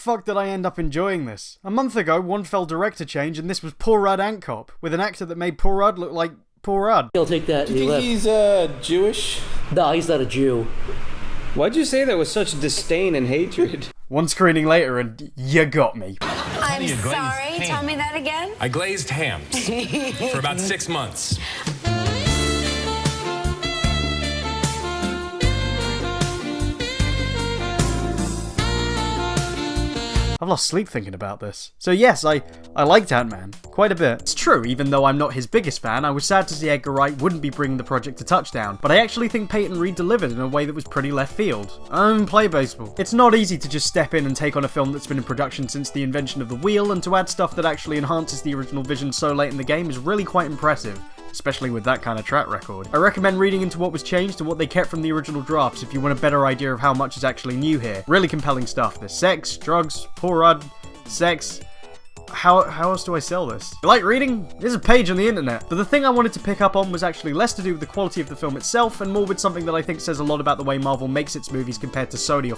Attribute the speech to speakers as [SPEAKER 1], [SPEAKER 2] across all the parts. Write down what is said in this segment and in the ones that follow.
[SPEAKER 1] fuck did I end up enjoying this? A month ago, one fell director change, and this was Paul Rudd Ant Cop, with an actor that made Paul Rudd look like Paul Rudd.
[SPEAKER 2] He'll take that.
[SPEAKER 3] Do you think he's Jewish?
[SPEAKER 2] No, he's not a Jew.
[SPEAKER 4] Why'd you say that with such disdain and hatred?
[SPEAKER 1] One screening later, and you got me.
[SPEAKER 5] I'm sorry, tell me that again.
[SPEAKER 6] I glazed hams for about 6 months.
[SPEAKER 1] I've lost sleep thinking about this. So yes, I liked Ant-Man quite a bit. It's true, even though I'm not his biggest fan, I was sad to see Edgar Wright wouldn't be bringing the project to touchdown, but I actually think Peyton Reed delivered in a way that was pretty left field. Play baseball. It's not easy to just step in and take on a film that's been in production since the invention of the wheel, and to add stuff that actually enhances the original vision so late in the game is really quite impressive. Especially with that kind of track record. I recommend reading into what was changed and what they kept from the original drafts if you want a better idea of how much is actually new here. Really compelling stuff. There's sex, drugs, Paul Rudd, sex. How else do I sell this? You like reading? There's a page on the internet. But the thing I wanted to pick up on was actually less to do with the quality of the film itself and more with something that I think says a lot about the way Marvel makes its movies compared to Sony or...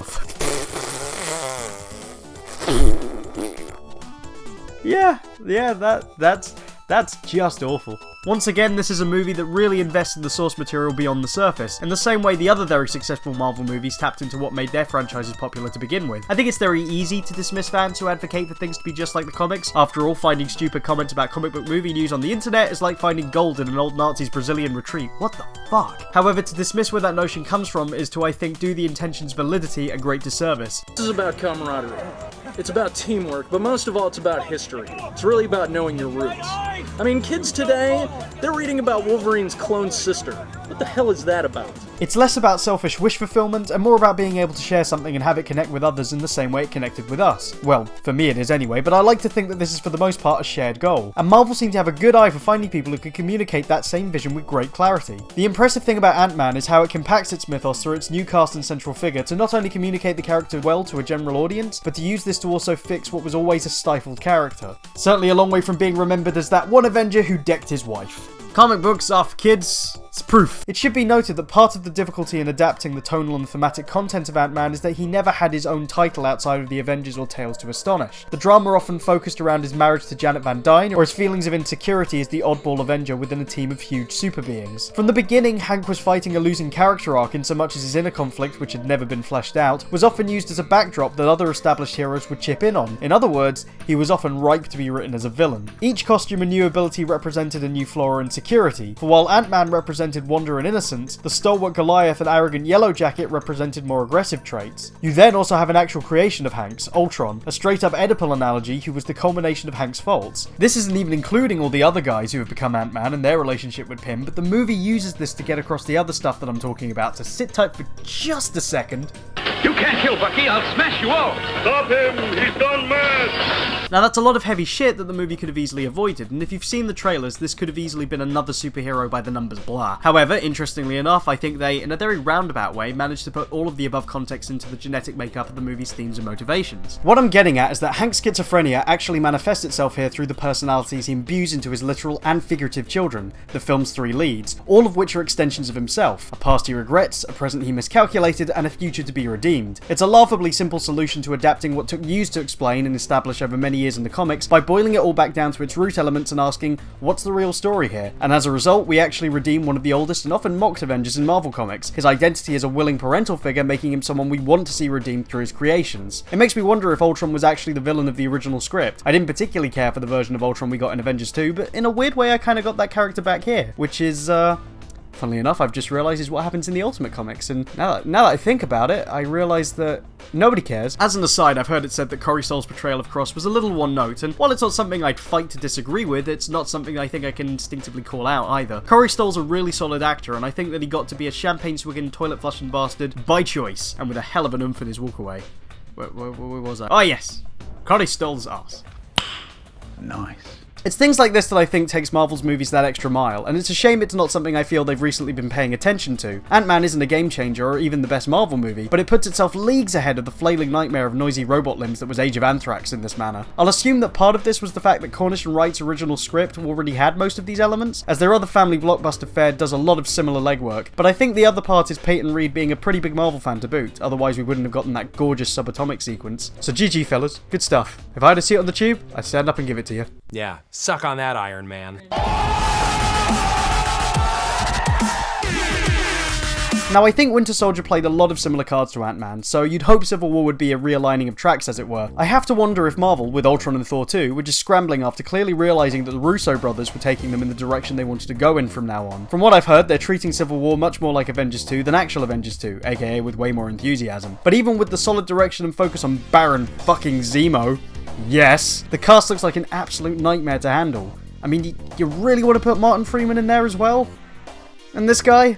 [SPEAKER 1] Yeah, that's just awful. Once again, this is a movie that really invests in the source material beyond the surface, in the same way the other very successful Marvel movies tapped into what made their franchises popular to begin with. I think it's very easy to dismiss fans who advocate for things to be just like the comics. After all, finding stupid comments about comic book movie news on the internet is like finding gold in an old Nazi's Brazilian retreat. What the fuck? However, to dismiss where that notion comes from is to, I think, do the intention's validity a great disservice.
[SPEAKER 7] This is about camaraderie. It's about teamwork, but most of all, it's about history. It's really about knowing your roots. I mean, kids today, they're reading about Wolverine's clone sister. What the hell is that about?
[SPEAKER 1] It's less about selfish wish fulfillment and more about being able to share something and have it connect with others in the same way it connected with us. Well, for me it is anyway, but I like to think that this is for the most part a shared goal. And Marvel seem to have a good eye for finding people who can communicate that same vision with great clarity. The impressive thing about Ant-Man is how it compacts its mythos through its new cast and central figure to not only communicate the character well to a general audience, but to use this to also fix what was always a stifled character. Certainly a long way from being remembered as that one Avenger who decked his wife. Comic books are for kids. It's proof. It should be noted that part of the difficulty in adapting the tonal and thematic content of Ant-Man is that he never had his own title outside of the Avengers or Tales to Astonish. The drama often focused around his marriage to Janet Van Dyne, or his feelings of insecurity as the oddball Avenger within a team of huge super beings. From the beginning, Hank was fighting a losing character arc in so much as his inner conflict, which had never been fleshed out, was often used as a backdrop that other established heroes would chip in on. In other words, he was often ripe to be written as a villain. Each costume and new ability represented a new flaw or insecurity, for while Ant-Man represented wonder and innocence, the stalwart Goliath and arrogant Yellow Jacket represented more aggressive traits. You then also have an actual creation of Hank's, Ultron, a straight-up Oedipal analogy who was the culmination of Hank's faults. This isn't even including all the other guys who have become Ant-Man and their relationship with Pym, but the movie uses this to get across the other stuff that I'm talking about, so sit tight for just a second.
[SPEAKER 8] You can't kill Bucky, I'll smash you all!
[SPEAKER 9] Stop him! He's gone mad!
[SPEAKER 1] Now that's a lot of heavy shit that the movie could have easily avoided, and if you've seen the trailers, this could have easily been another superhero by the numbers blah. However, interestingly enough, I think they, in a very roundabout way, managed to put all of the above context into the genetic makeup of the movie's themes and motivations. What I'm getting at is that Hank's schizophrenia actually manifests itself here through the personalities he imbues into his literal and figurative children, the film's three leads, all of which are extensions of himself, a past he regrets, a present he miscalculated, and a future to be redeemed. It's a laughably simple solution to adapting what took years to explain and establish over many years in the comics by boiling it all back down to its root elements and asking, what's the real story here? And as a result, we actually redeem one of the oldest and often mocked Avengers in Marvel Comics, his identity as a willing parental figure making him someone we want to see redeemed through his creations. It makes me wonder if Ultron was actually the villain of the original script. I didn't particularly care for the version of Ultron we got in Avengers 2, but in a weird way I kinda got that character back here, which is, funnily enough, I've just realised is what happens in the Ultimate Comics, and now that I think about it, I realise that nobody cares. As an aside, I've heard it said that Corey Stoll's portrayal of Cross was a little one-note, and while it's not something I'd fight to disagree with, it's not something I think I can instinctively call out either. Corey Stoll's a really solid actor, and I think that he got to be a champagne-swigging, toilet-flushing bastard by choice, and with a hell of an oomph in his walkaway. Where was I? Oh yes! Corey Stoll's ass.
[SPEAKER 3] Nice.
[SPEAKER 1] It's things like this that I think takes Marvel's movies that extra mile, and it's a shame it's not something I feel they've recently been paying attention to. Ant-Man isn't a game changer or even the best Marvel movie, but it puts itself leagues ahead of the flailing nightmare of noisy robot limbs that was Age of Anthrax in this manner. I'll assume that part of this was the fact that Cornish and Wright's original script already had most of these elements, as their other family blockbuster fare does a lot of similar legwork, but I think the other part is Peyton Reed being a pretty big Marvel fan to boot, otherwise we wouldn't have gotten that gorgeous subatomic sequence. So GG fellas, good stuff. If I had a seat on the tube, I'd stand up and give it to you.
[SPEAKER 6] Yeah, suck on that, Iron Man.
[SPEAKER 1] Now, I think Winter Soldier played a lot of similar cards to Ant-Man, so you'd hope Civil War would be a realigning of tracks, as it were. I have to wonder if Marvel, with Ultron and Thor 2, were just scrambling after clearly realising that the Russo brothers were taking them in the direction they wanted to go in from now on. From what I've heard, they're treating Civil War much more like Avengers 2 than actual Avengers 2, aka with way more enthusiasm. But even with the solid direction and focus on Baron fucking Zemo, yes, the cast looks like an absolute nightmare to handle. I mean, you really want to put Martin Freeman in there as well? And this guy?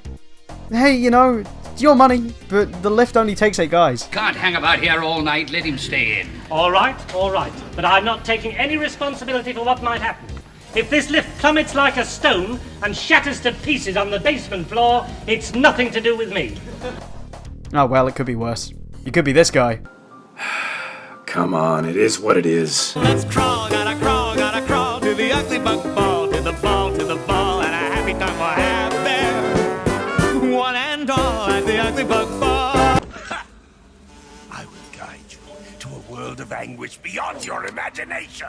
[SPEAKER 1] Hey, you know, it's your money, but the lift only takes 8 guys.
[SPEAKER 8] Can't hang about here all night. Let him stay in.
[SPEAKER 2] All right. But I'm not taking any responsibility for what might happen. If this lift plummets like a stone and shatters to pieces on the basement floor, it's nothing to do with me.
[SPEAKER 1] Oh well, it could be worse. You could be this guy.
[SPEAKER 3] Come on, it is what it is.
[SPEAKER 10] Let's crawl, gotta crawl to the ugly buck ball, to the ball, and a happy time we'll have there. One and all at the ugly buck ball.
[SPEAKER 9] I will guide you to a world of anguish beyond your imagination.